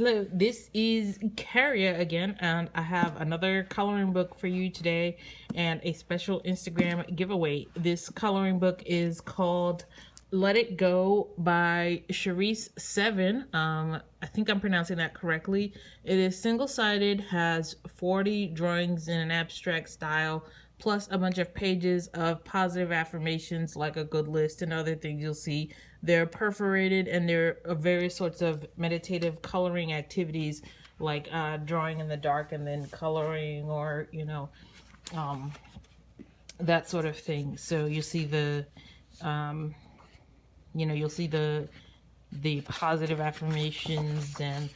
Hello, this is Carrier again, and I have another coloring book for you today and a special Instagram giveaway. This coloring book is called Let It Go by Charisse7. I think I'm pronouncing that correctly. It is single-sided, has 40 drawings in an abstract style, plus a bunch of pages of positive affirmations like a good list and other things you'll see. They're perforated, and there are various sorts of meditative coloring activities like drawing in the dark and then coloring, or that sort of thing. So you'll see the positive affirmations and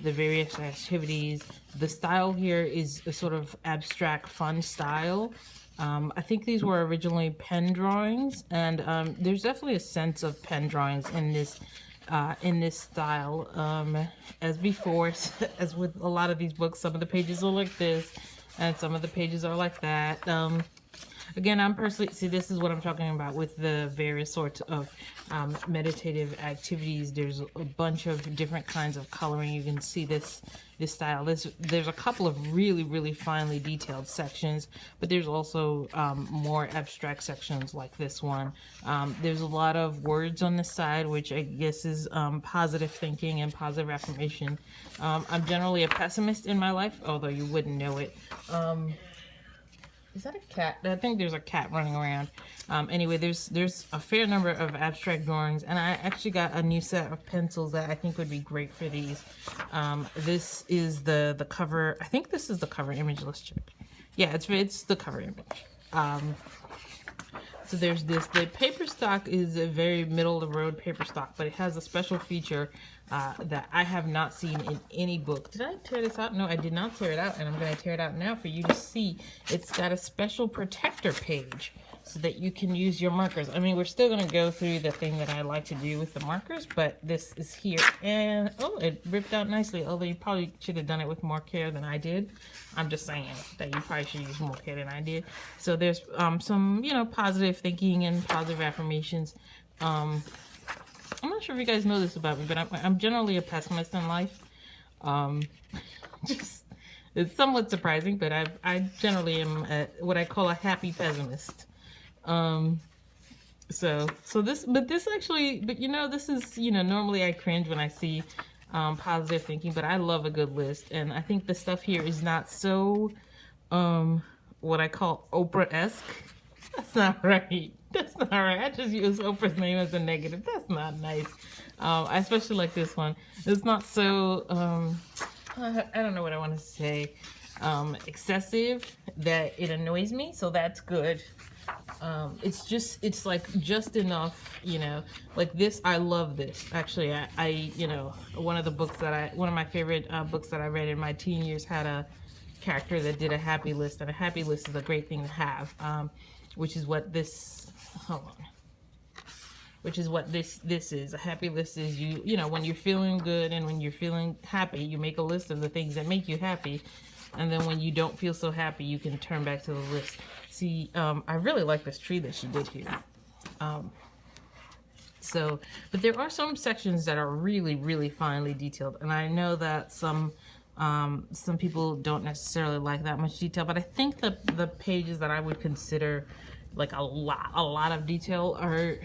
the various activities. The style here is a sort of abstract fun style. I think these were originally pen drawings, and there's definitely a sense of pen drawings in this style. As before, as with a lot of these books, some of the pages are like this and some of the pages are like that. Again, I'm personally, see, this is what I'm talking about with the various sorts of meditative activities. There's a bunch of different kinds of coloring. You can see this style. There's a couple of really finely detailed sections, but there's also more abstract sections like this one. There's a lot of words on this side, which I guess is positive thinking and positive affirmation. I'm generally a pessimist in my life, although you wouldn't know it. Is that a cat? I think there's a cat running around. Anyway, there's a fair number of abstract drawings, and I actually got a new set of pencils that I think would be great for these. This is the cover. I think this is the cover image. Let's check. Yeah, it's the cover image. So there's this. The paper stock is a very middle of the road paper stock, but it has a special feature that I have not seen in any book. Did I tear this out? No, I did not tear it out, and I'm going to tear it out now for you to see. It's got a special protector page so that you can use your markers. I mean, we're still going to go through the thing that I like to do with the markers, but this is here. And, oh, it ripped out nicely, although you probably should have done it with more care than I did. I'm just saying that you probably should use more care than I did. So there's some, positive thinking and positive affirmations. I'm not sure if you guys know this about me, but I'm generally a pessimist in life. It's somewhat surprising, but I generally am what I call a happy pessimist. So this is, normally I cringe when I see positive thinking, but I love a good list, and I think the stuff here is not so what I call Oprah-esque. That's not right. That's not right. I just use Oprah's name as a negative. That's not nice. I especially like this one. It's not so I don't know what I want to say, excessive that it annoys me, so that's good. It's like just enough, like this. I love this. Actually, I one of my favorite books that I read in my teen years had a character that did a happy list, and a happy list is a great thing to have, which is what this, which is what this is. A happy list is when you're feeling good and when you're feeling happy, you make a list of the things that make you happy. And then when you don't feel so happy, you can turn back to the list. See, I really like this tree that she did here. But there are some sections that are really finely detailed. And I know that some people don't necessarily like that much detail, but I think the pages that I would consider like a lot of detail are,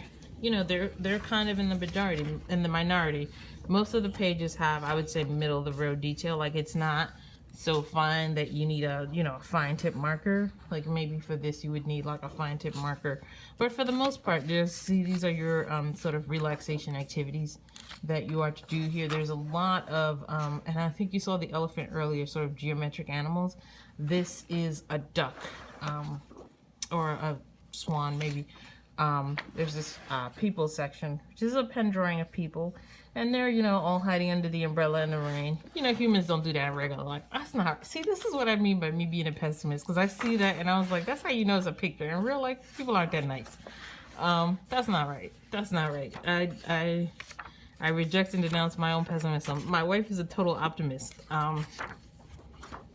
they're kind of in the minority. Most of the pages have, I would say, middle of the road detail. Like, it's not so fine that you need a fine tip marker. Like, maybe for this you would need like a fine tip marker, but for the most part, these are your sort of relaxation activities that you are to do here. There's a lot of and I think you saw the elephant earlier, sort of geometric animals. This is a duck, or a swan maybe. There's this people section, which is a pen drawing of people, and they're all hiding under the umbrella in the rain. Humans don't do that in regular life. That's not, see, this is what I mean by me being a pessimist, because I see that and I was like, that's how you know it's a picture. In real life, people aren't that nice. That's not right. That's not right. I reject and denounce my own pessimism. My wife is a total optimist.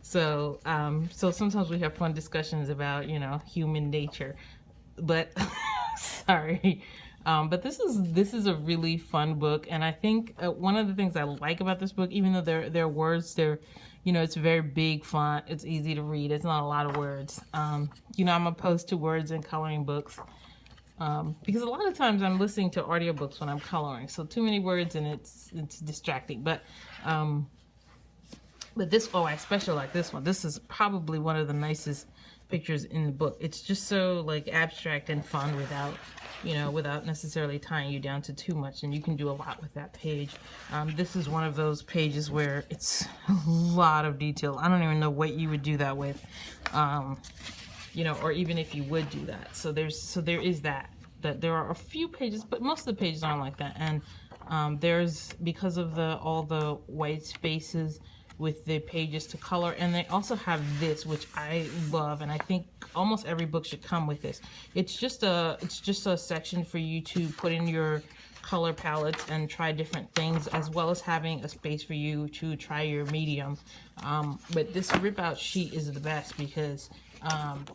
So sometimes we have fun discussions about human nature, but sorry. But this is a really fun book, and I think one of the things I like about this book, even though their words, it's very big font, it's easy to read, it's not a lot of words. I'm opposed to words in coloring books, because a lot of times I'm listening to audiobooks when I'm coloring, so too many words and it's distracting. But this, I especially like this one. This is probably one of the nicest pictures in the book. It's just so like abstract and fun without necessarily tying you down to too much, and you can do a lot with that page. This is one of those pages where it's a lot of detail. I don't even know what you would do that with, or even if you would do that. So there is that there are a few pages, but most of the pages aren't like that. And there's, because of all the white spaces with the pages to color, and they also have this, which I love, and I think almost every book should come with this. It's just a section for you to put in your color palettes and try different things, as well as having a space for you to try your medium. But this rip out sheet is the best, because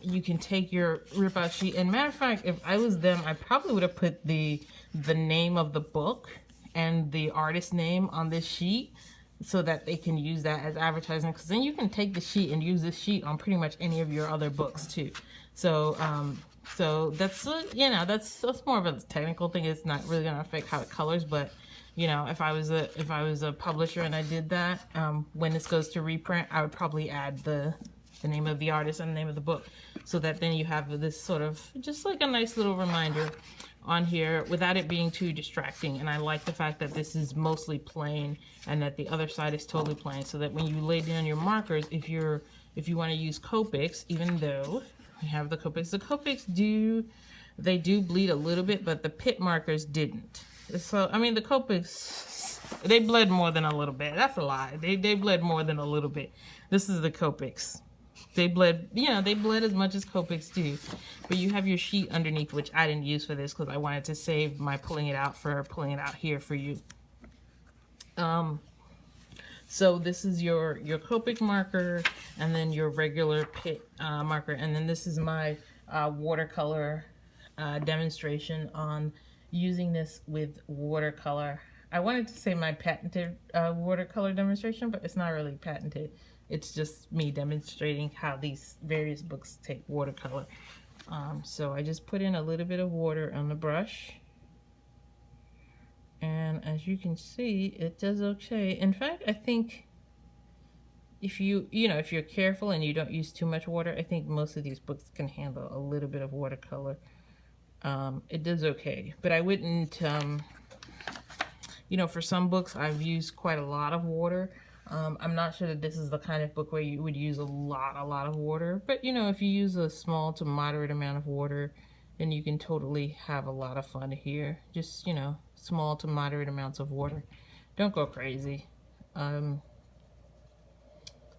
you can take your rip out sheet, and matter of fact, if I was them, I probably would have put the name of the book and the artist name on this sheet, so that they can use that as advertising, because then you can take the sheet and use this sheet on pretty much any of your other books too. So that's that's more of a technical thing. It's not really going to affect how it colors, but if I was a publisher and I did that, when this goes to reprint, I would probably add the name of the artist and the name of the book, so that then you have this sort of just like a nice little reminder on here without it being too distracting. And I like the fact that this is mostly plain and that the other side is totally plain, so that when you lay down your markers, if you want to use Copics, even though we have the Copics do bleed a little bit, but the Pitt markers didn't. So I mean, the Copics, they bled more than a little bit. That's a lie. They bled more than a little bit. This is the Copics. They bled as much as Copics do. But you have your sheet underneath, which I didn't use for this because I wanted to save my pulling it out here for you. So this is your Copic marker, and then your regular Pitt marker, and then this is my watercolor demonstration on using this with watercolor. I wanted to say my patented watercolor demonstration, but it's not really patented. It's just me demonstrating how these various books take watercolor. So I just put in a little bit of water on the brush, and as you can see, it does okay. In fact, I think if you're careful and you don't use too much water, I think most of these books can handle a little bit of watercolor. It does okay, but I wouldn't, for some books I've used quite a lot of water. I'm not sure that this is the kind of book where you would use a lot of water, but if you use a small to moderate amount of water, then you can totally have a lot of fun here. Just, small to moderate amounts of water. Don't go crazy.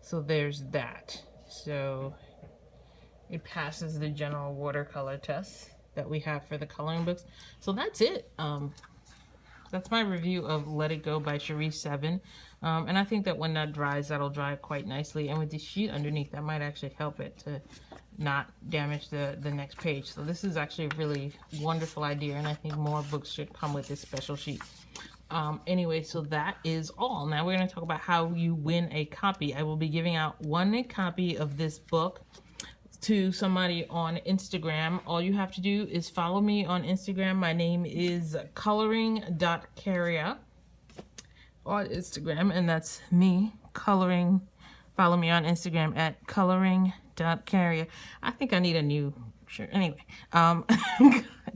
So there's that. So it passes the general watercolor test that we have for the coloring books. So that's it. That's my review of Let It Go by Cherise 7. And I think that when that dries, that'll dry quite nicely. And with the sheet underneath, that might actually help it to not damage the next page. So this is actually a really wonderful idea, and I think more books should come with this special sheet. Anyway, so that is all. Now we're going to talk about how you win a copy. I will be giving out one copy of this book to somebody on Instagram. All you have to do is follow me on Instagram. My name is coloring.carrier on Instagram, and that's me, coloring. Follow me on Instagram at coloring.carrier. I think I need a new shirt. Anyway,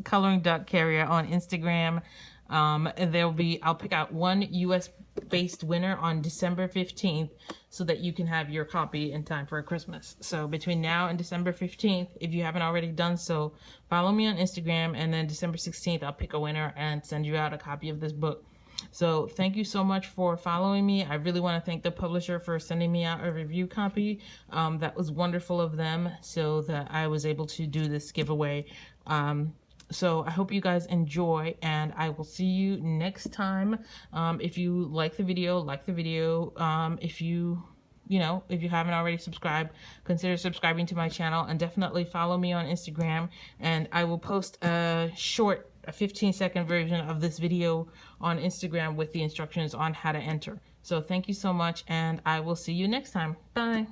coloring.carrier on Instagram. And I'll pick out one US based winner on December 15th so that you can have your copy in time for Christmas. So between now and December 15th, if you haven't already done so, follow me on Instagram, and then December 16th, I'll pick a winner and send you out a copy of this book. So thank you so much for following me. I really want to thank the publisher for sending me out a review copy. That was wonderful of them, so that I was able to do this giveaway. So I hope you guys enjoy, and I will see you next time. If you like the video, if you haven't already subscribed, consider subscribing to my channel, and definitely follow me on Instagram. And I will post a short a 15-second version of this video on Instagram with the instructions on how to enter. So thank you so much, and I will see you next time. Bye.